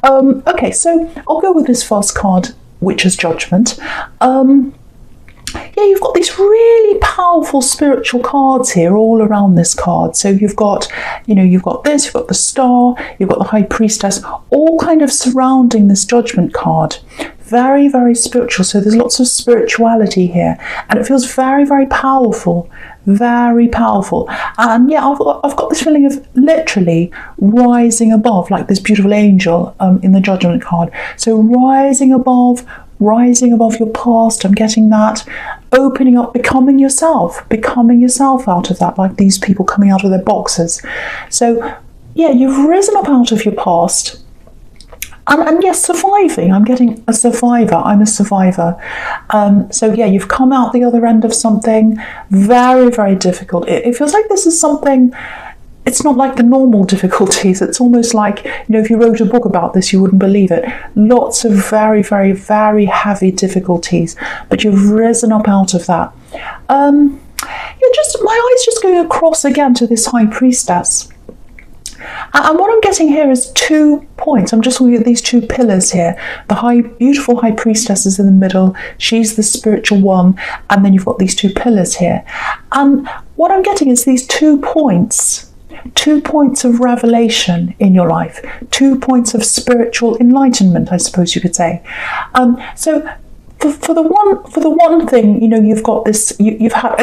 Okay, so I'll go with this first card, which is Judgment. Yeah, you've got these really powerful spiritual cards here all around this card. So you've got, you've got this, you've got the Star, you've got the High Priestess, all kind of surrounding this Judgment card. Very, very spiritual. So there's lots of spirituality here, and it feels very, very powerful. Very powerful. And yeah, I've got this feeling of literally rising above, like this beautiful angel in the Judgment card. So rising above your past. I'm getting that. Opening up, becoming yourself out of that, like these people coming out of their boxes. So yeah, you've risen up out of your past. And yes, surviving. I'm getting a survivor. I'm a survivor. So yeah, you've come out the other end of something very, very difficult. It feels like this is something, it's not like the normal difficulties. It's almost like, if you wrote a book about this, you wouldn't believe it. Lots of very, very, very heavy difficulties, but you've risen up out of that. My eyes just going across again to this High Priestess. And what I'm getting here is 2 points. I'm just looking at these 2 pillars here. The beautiful High Priestess is in the middle. She's the spiritual one. And then you've got these 2 pillars here. And what I'm getting is these 2 points. 2 points of revelation in your life. 2 points of spiritual enlightenment, I suppose you could say. So for the one thing, you've got this. You've had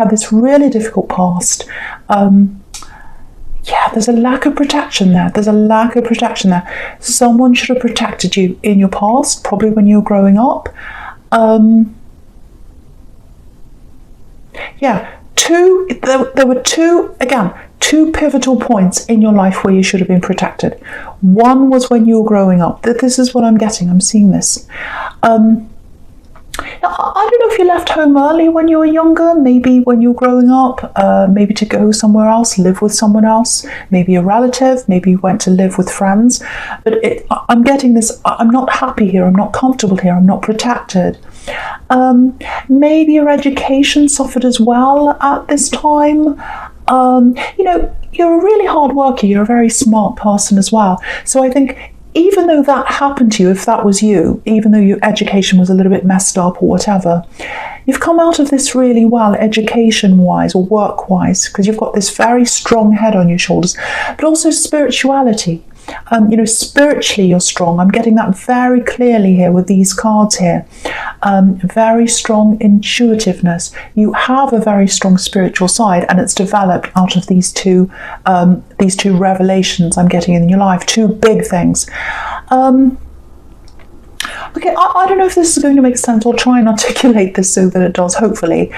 this really difficult past. Yeah, there's a lack of protection there. Someone should have protected you in your past, probably when you were growing up. There were two pivotal points in your life where you should have been protected. One was when you were growing up. This is what I'm getting. I'm seeing this. Now, I don't know if you left home early when you were younger, maybe when you were growing up, maybe to go somewhere else, live with someone else, maybe a relative, maybe you went to live with friends. But I'm getting this, I'm not happy here, I'm not comfortable here, I'm not protected. Maybe your education suffered as well at this time. You're a really hard worker, you're a very smart person as well. So I think even though that happened to you, if that was you, even though your education was a little bit messed up or whatever, you've come out of this really well, education-wise or work-wise, because you've got this very strong head on your shoulders, but also spirituality. Spiritually you're strong. I'm getting that very clearly here with these cards here. Very strong intuitiveness. You have a very strong spiritual side, and it's developed out of these two revelations I'm getting in your life, 2 big things. Okay, I don't know if this is going to make sense. I'll try and articulate this so that it does, hopefully.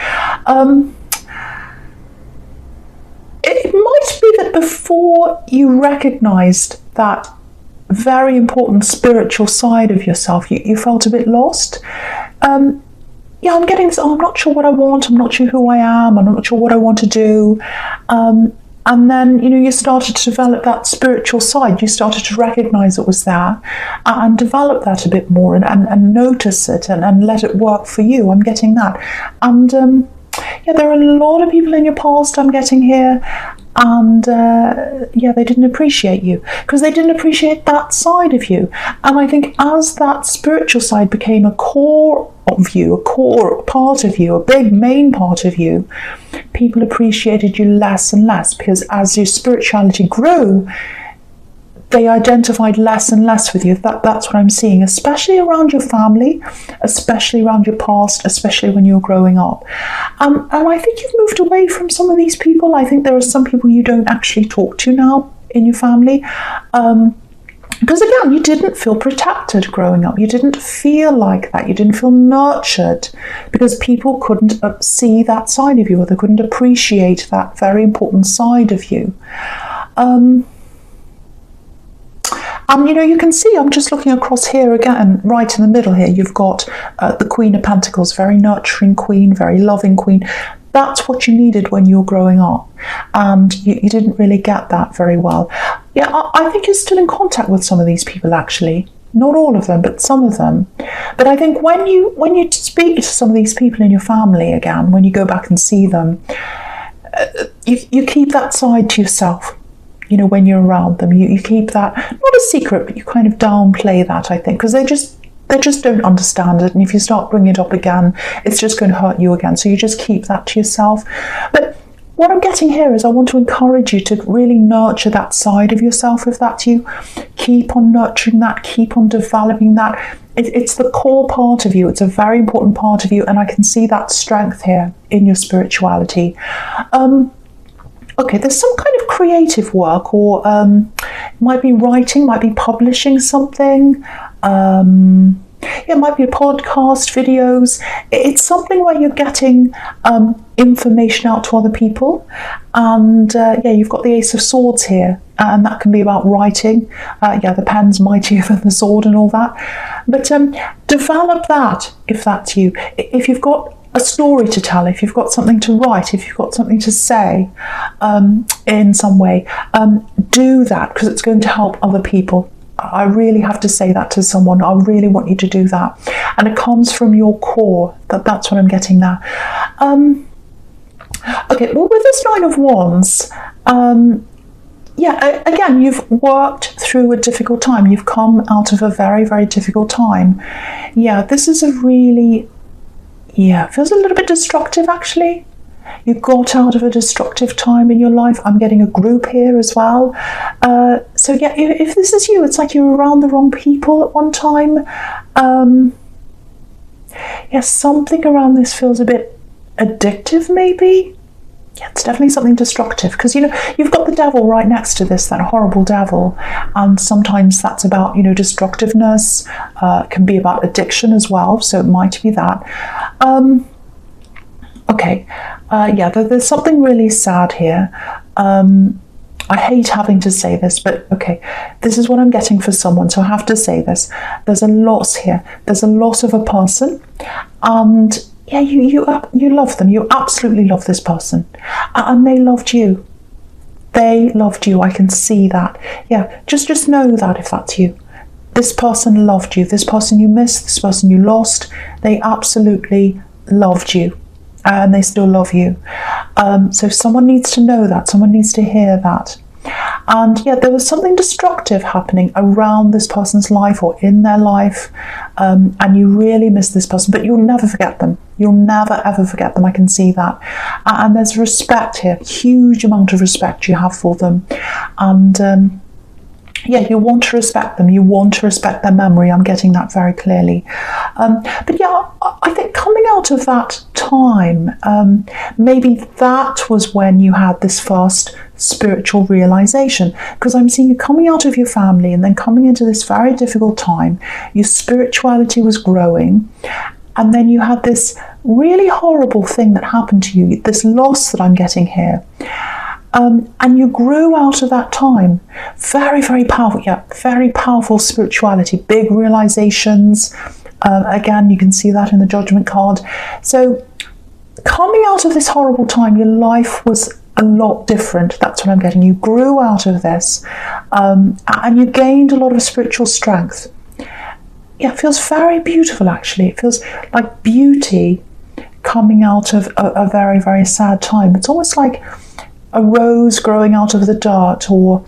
It might be that before you recognised that very important spiritual side of yourself, you felt a bit lost. I'm getting this, I'm not sure what I want, I'm not sure who I am, I'm not sure what I want to do. And then, you started to develop that spiritual side. You started to recognise it was there and develop that a bit more and notice it and let it work for you. I'm getting that. And there are a lot of people in your past I'm getting here, and they didn't appreciate you because they didn't appreciate that side of you. And I think as that spiritual side became a core of you, a core part of you, a big main part of you, people appreciated you less and less, because as your spirituality grew, they identified less and less with you. That's what I'm seeing, especially around your family, especially around your past, especially when you were growing up. And I think you've moved away from some of these people. I think there are some people you don't actually talk to now in your family. Because again, you didn't feel protected growing up. You didn't feel like that. You didn't feel nurtured because people couldn't see that side of you, or they couldn't appreciate that very important side of you. And you can see, I'm just looking across here again, right in the middle here, you've got the Queen of Pentacles, very nurturing queen, very loving queen. That's what you needed when you were growing up, and you didn't really get that very well. Yeah, I think you're still in contact with some of these people, actually. Not all of them, but some of them. But I think when you speak to some of these people in your family again, when you go back and see them, you keep that side to yourself. when you're around them. You keep that, not a secret, but you kind of downplay that, I think, because they just don't understand it. And if you start bringing it up again, it's just going to hurt you again. So you just keep that to yourself. But what I'm getting here is I want to encourage you to really nurture that side of yourself, if that's you. Keep on nurturing that, keep on developing that. It's the core part of you. It's a very important part of you. And I can see that strength here in your spirituality. Okay, there's some kind of creative work, or might be writing, might be publishing something. It might be a podcast, videos. It's something where you're getting information out to other people. And you've got the Ace of Swords here, and that can be about writing. The pen's mightier than the sword and all that. But develop that, if that's you. If you've got a story to tell, if you've got something to write, if you've got something to say in some way, do that, because it's going to help other people. I really have to say that to someone. I really want you to do that. And it comes from your core. That's what I'm getting there. Okay, well, with this Nine of Wands, again, you've worked through a difficult time. You've come out of a very, very difficult time. Yeah, this is a really... it feels a little bit destructive, actually. You got out of a destructive time in your life. I'm getting a group here as well. If this is you, it's like you're around the wrong people at one time. Something around this feels a bit addictive, maybe. Yeah, it's definitely something destructive, because you've got the devil right next to this, that horrible devil, and sometimes that's about destructiveness. Can be about addiction as well, so it might be that. There's something really sad here. I hate having to say this, but okay, this is what I'm getting for someone, so I have to say this. There's a loss here. There's a loss of a person, and you love them. You absolutely love this person, and they loved you. They loved you. I can see that. Yeah, just know that, if that's you. This person loved you. This person you missed, this person you lost, they absolutely loved you, and they still love you. So someone needs to know that. Someone needs to hear that. And there was something destructive happening around this person's life or in their life, and you really miss this person, but you'll never forget them. You'll never ever forget them. I can see that. And there's respect here, huge amount of respect you have for them. And you want to respect them. You want to respect their memory. I'm getting that very clearly. I think coming out of that time, maybe that was when you had this first spiritual realization, because I'm seeing you coming out of your family and then coming into this very difficult time. Your spirituality was growing, and then you had this really horrible thing that happened to you, this loss that I'm getting here. And you grew out of that time. Very, very powerful. Yeah, very powerful spirituality, big realizations. Again, you can see that in the Judgment card. So coming out of this horrible time, your life was a lot different. That's what I'm getting. You grew out of this, and you gained a lot of spiritual strength. Yeah, it feels very beautiful, actually. It feels like beauty coming out of a very, very sad time. It's almost like a rose growing out of the dirt, or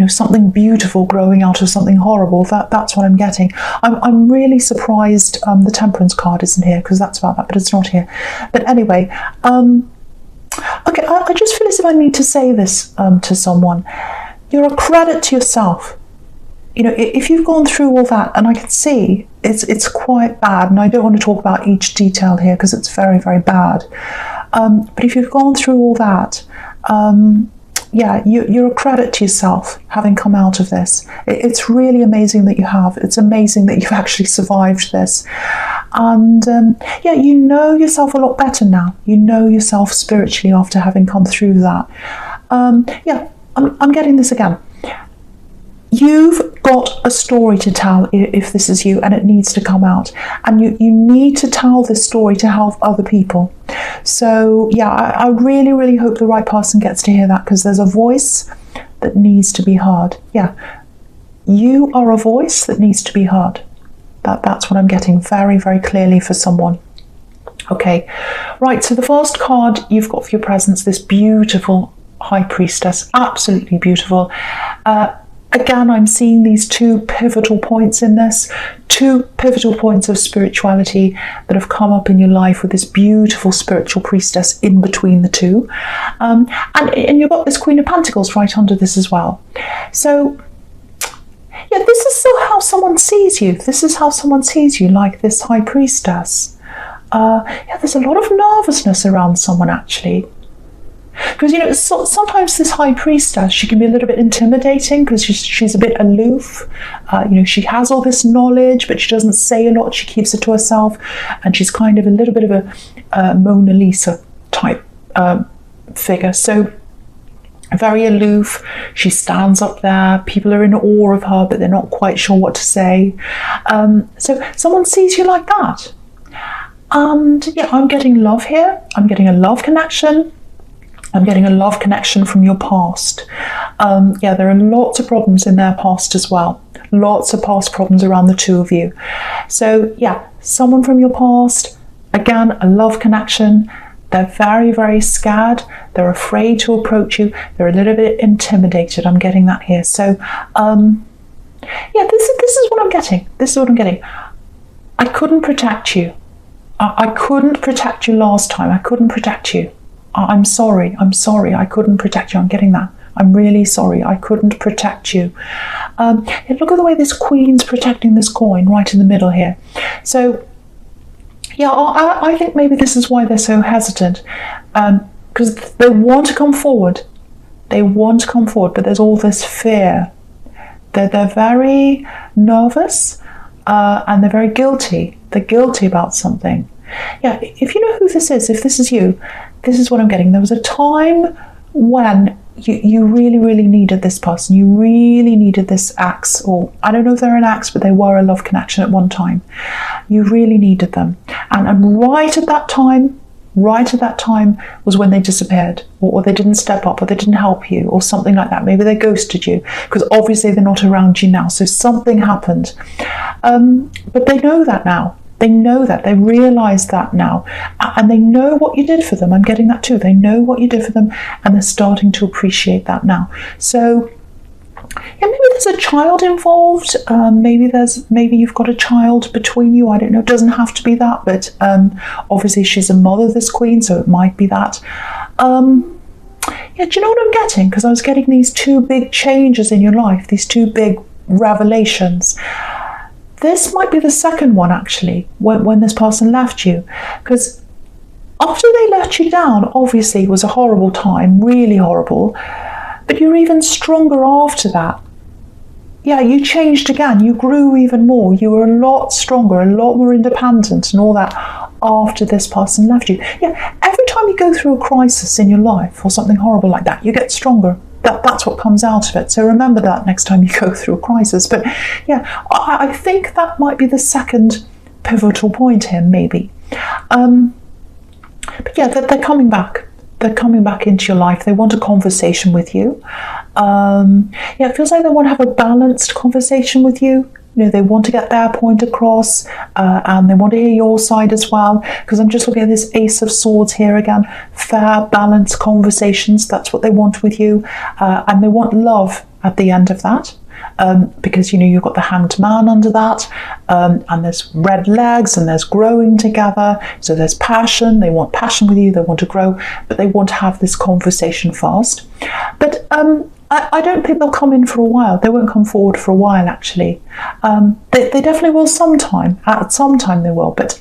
something beautiful growing out of something horrible. That's what I'm getting. I'm really surprised the Temperance card isn't here, because that's about that, but it's not here. But anyway, okay, I just feel as if I need to say this to someone. You're a credit to yourself. If you've gone through all that, and I can see it's quite bad, and I don't want to talk about each detail here because it's very, very bad. But if you've gone through all that, you're a credit to yourself, having come out of this. It's really amazing that you have. It's amazing that you've actually survived this. And you know yourself a lot better now. You know yourself spiritually after having come through that. I'm getting this again. You've got a story to tell, if this is you, and it needs to come out. And you need to tell this story to help other people. So, I really, really hope the right person gets to hear that, because there's a voice that needs to be heard. Yeah, you are a voice that needs to be heard. That's what I'm getting very, very clearly for someone. Okay, right, so the first card you've got for your presence, this beautiful High Priestess, absolutely beautiful. Again, I'm seeing these two pivotal points in this, two pivotal points of spirituality that have come up in your life with this beautiful spiritual priestess in between the two. And you've got this Queen of Pentacles right under this as well. So, yeah, this is still how someone sees you. This is how someone sees you, like this High Priestess. Yeah, there's a lot of nervousness around someone, actually. Because, you know, sometimes this High Priestess, she can be a little bit intimidating because she's a bit aloof. You know, she has all this knowledge, but she doesn't say a lot. She keeps it to herself. And she's kind of a little bit of a Mona Lisa type figure. So, very aloof. She stands up there. People are in awe of her, but they're not quite sure what to say. So, someone sees you like that. And, yeah, I'm getting love here. I'm getting a love connection. I'm getting a love connection from your past. Yeah, there are lots of problems in their past as well. Lots of past problems around the two of you. So, yeah, someone from your past, again, a love connection. They're very, very scared. They're afraid to approach you. They're a little bit intimidated. I'm getting that here. So, yeah, this is what I'm getting. This is what I'm getting. I couldn't protect you. I couldn't protect you last time. I couldn't protect you. I'm sorry, I couldn't protect you. I'm getting that. I'm really sorry, I couldn't protect you. Look at the way this Queen's protecting this coin right in the middle here. So, yeah, I think maybe this is why they're so hesitant. Because they want to come forward. They want to come forward, but there's all this fear. They're very nervous and they're very guilty. They're guilty about something. Yeah, if you know who this is, if this is you, this is what I'm getting. There was a time when you really, really needed this person. You really needed this ex, or I don't know if they're an ex, but they were a love connection at one time. You really needed them. And right at that time was when they disappeared, or they didn't step up, or they didn't help you, or something like that. Maybe they ghosted you, because obviously they're not around you now. So something happened. But they know that now. They know that. They realise that now. And they know what you did for them. I'm getting that too. They know what you did for them, and they're starting to appreciate that now. So, yeah, maybe there's a child involved. Maybe you've got a child between you. I don't know. It doesn't have to be that, but obviously she's a mother, this Queen, so it might be that. Yeah, do you know what I'm getting? Because I was getting these two big changes in your life, these two big revelations. This might be the second one, actually, when this person left you. Because after they let you down, obviously it was a horrible time, really horrible. But you're even stronger after that. Yeah, you changed again. You grew even more. You were a lot stronger, a lot more independent and all that after this person left you. Yeah, every time you go through a crisis in your life or something horrible like that, you get stronger. That's what comes out of it. So remember that next time you go through a crisis. But yeah, I think that might be the second pivotal point here, maybe. But yeah, they're coming back. They're coming back into your life. They want a conversation with you. Yeah, it feels like they want to have a balanced conversation with you. You know, they want to get their point across, and they want to hear your side as well. Because I'm just looking at this Ace of Swords here again. Fair, balanced conversations. That's what they want with you, and they want love at the end of that. Because, you know, you've got the Hanged Man under that, and there's red legs, and there's growing together. So there's passion. They want passion with you. They want to grow, but they want to have this conversation fast. But I don't think they'll come in for a while. They won't come forward for a while, actually. They definitely will sometime. At some time they will. But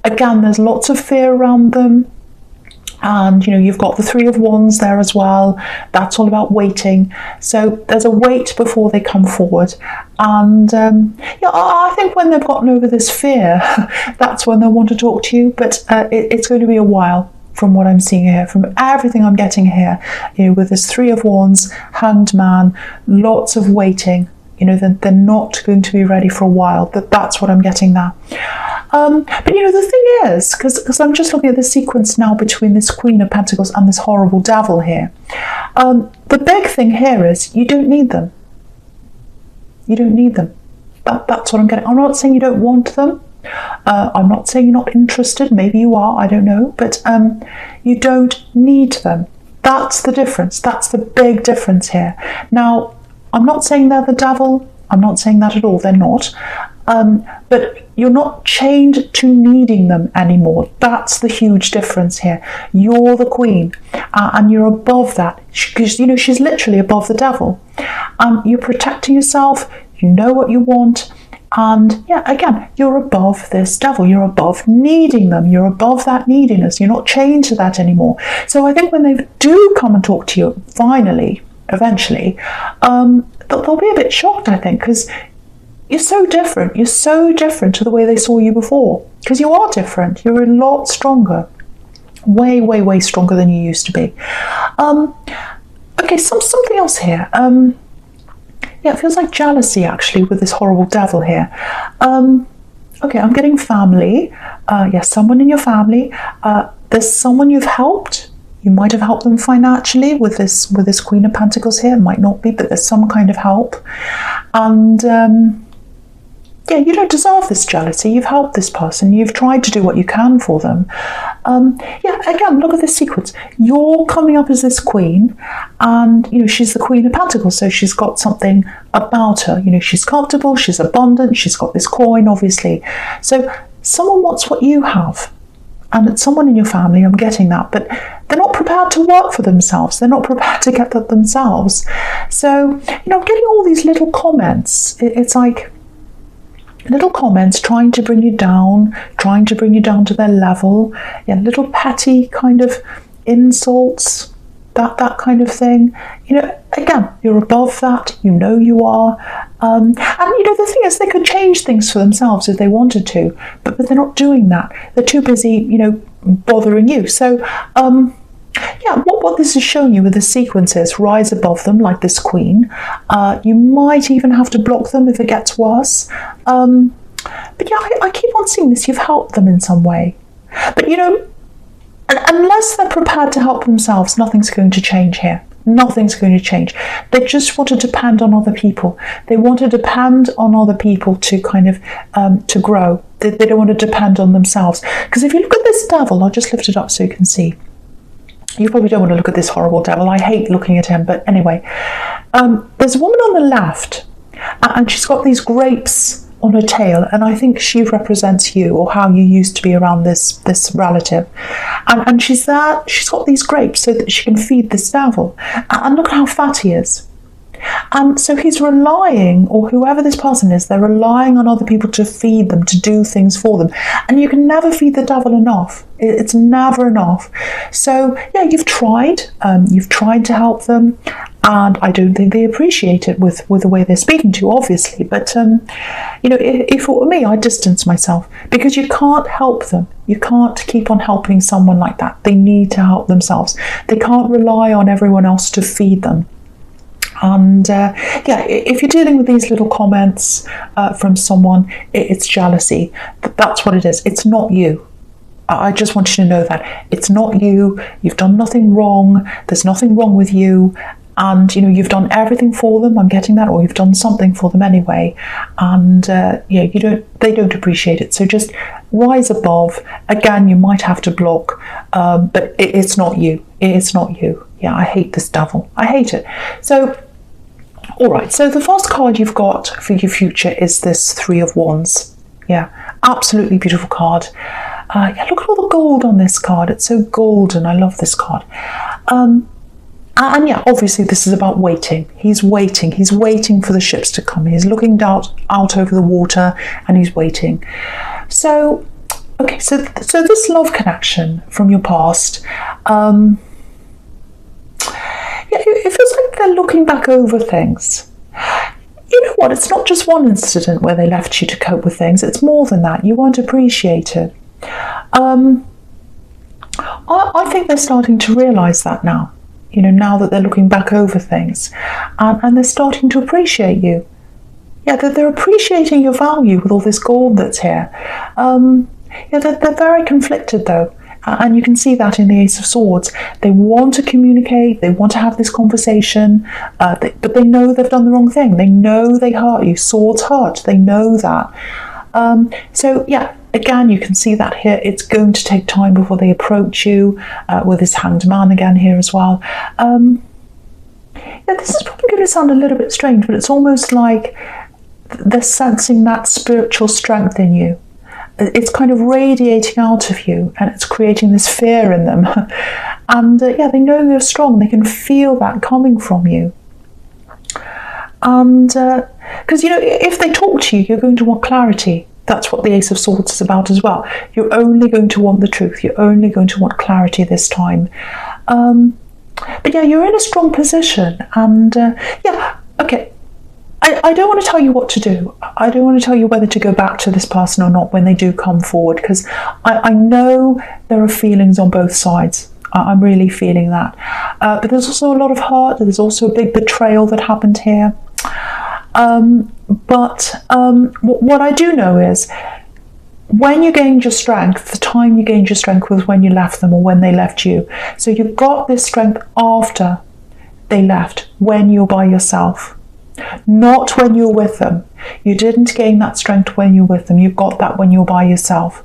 again, there's lots of fear around them. And, you know, you've got the Three of Wands there as well. That's all about waiting. So there's a wait before they come forward. And, yeah, I think when they've gotten over this fear, that's when they'll want to talk to you. But it's going to be a while. From what I'm seeing here, from everything I'm getting here, you know, with this Three of Wands, Hanged Man, lots of waiting, you know, they're not going to be ready for a while. That's what I'm getting there. But, you know, the thing is, because I'm just looking at the sequence now between this Queen of Pentacles and this horrible Devil here, the big thing here is you don't need them. You don't need them. That's what I'm getting. I'm not saying you don't want them. I'm not saying you're not interested. Maybe you are, I don't know. But you don't need them. That's the difference. That's the big difference here. Now, I'm not saying they're the devil. I'm not saying that at all. They're not. But you're not chained to needing them anymore. That's the huge difference here. You're the queen, and you're above that, because she's literally above the devil. You're protecting yourself. You know what you want. And yeah, again, you're above this devil. You're above needing them. You're above that neediness. You're not chained to that anymore. So I think when they do come and talk to you, finally, eventually, they'll be a bit shocked, I think, because you're so different. You're so different to the way they saw you before, because you are different. You're a lot stronger. Way, way, way stronger than you used to be. Okay, something else here. Yeah, it feels like jealousy, actually, with this horrible devil here. Okay, I'm getting family. Yes, someone in your family. There's someone you've helped. You might have helped them financially with this Queen of Pentacles here. It might not be, but there's some kind of help. And yeah, you don't deserve this jealousy. You've helped this person. You've tried to do what you can for them. Yeah, again, look at this sequence. You're coming up as this queen, and she's the Queen of Pentacles, so she's got something about her. She's comfortable, she's abundant, she's got this coin, obviously. So someone wants what you have, and it's someone in your family. I'm getting that, but they're not prepared to work for themselves. They're not prepared to get that themselves. So I'm getting all these little comments. It's like little comments trying to bring you down to their level. Yeah, little petty kind of insults, that kind of thing. Again, you're above that. You are. And the thing is, they could change things for themselves if they wanted to, but they're not doing that. They're too busy, bothering you. So, yeah, what this is showing you with the sequence is rise above them like this queen. You might even have to block them if it gets worse. But yeah, I keep on seeing this. You've helped them in some way. But unless they're prepared to help themselves, nothing's going to change here. Nothing's going to change. They just want to depend on other people. They want to depend on other people to kind of to grow. They don't want to depend on themselves. Because if you look at this devil, I'll just lift it up so you can see. You probably don't want to look at this horrible devil. I hate looking at him, but anyway. There's a woman on the left, and she's got these grapes on her tail, and I think she represents you, or how you used to be around this relative. And she's there, she's got these grapes so that she can feed this devil. And look at how fat he is. And so he's relying, or whoever this person is, they're relying on other people to feed them, to do things for them. And you can never feed the devil enough. It's never enough. So yeah, you've tried to help them, and I don't think they appreciate it with the way they're speaking to you, obviously. But if it were me, I'd distance myself, because you can't help them. You can't keep on helping someone like that. They need to help themselves. They can't rely on everyone else to feed them. And yeah, if you're dealing with these little comments from someone, it's jealousy. That's what it is. It's not you. I just want you to know that. It's not you. You've done nothing wrong. There's nothing wrong with you. And, you've done everything for them. I'm getting that. Or you've done something for them anyway. And, yeah, they don't appreciate it. So just rise above. Again, you might have to block. But it's not you. It's not you. Yeah, I hate this devil. I hate it. So, all right. So the first card you've got for your future is this Three of Wands. Yeah, absolutely beautiful card. Yeah, look at all the gold on this card. It's so golden. I love this card. And yeah, obviously this is about waiting. He's waiting. He's waiting for the ships to come. He's looking out over the water, and he's waiting. So, okay, so this love connection from your past, yeah, it feels like they're looking back over things. You know what? It's not just one incident where they left you to cope with things. It's more than that. You weren't appreciated. I think they're starting to realise that now. Now that they're looking back over things, and they're starting to appreciate you. Yeah, they're appreciating your value with all this gold that's here. Yeah, they're very conflicted though. And you can see that in the Ace of Swords. They want to communicate, they want to have this conversation, but they know they've done the wrong thing. They know they hurt you. Swords hurt, they know that. So yeah, again, you can see that here. It's going to take time before they approach you, with this Hanged Man again here as well. Yeah, this is probably going to sound a little bit strange, but it's almost like they're sensing that spiritual strength in you. It's kind of radiating out of you, and it's creating this fear in them. And yeah, they know you're strong. They can feel that coming from you. And because, if they talk to you, you're going to want clarity. That's what the Ace of Swords is about as well. You're only going to want the truth. You're only going to want clarity this time. But yeah, you're in a strong position. And yeah, okay. I don't want to tell you what to do. I don't want to tell you whether to go back to this person or not when they do come forward, because I know there are feelings on both sides. I'm really feeling that. But there's also a lot of hurt. There's also a big betrayal that happened here. But what I do know is, when you gained your strength, the time you gained your strength was when you left them or when they left you. So you got this strength after they left, when you're by yourself. Not when you're with them. You didn't gain that strength when you're with them. You got that when you're by yourself.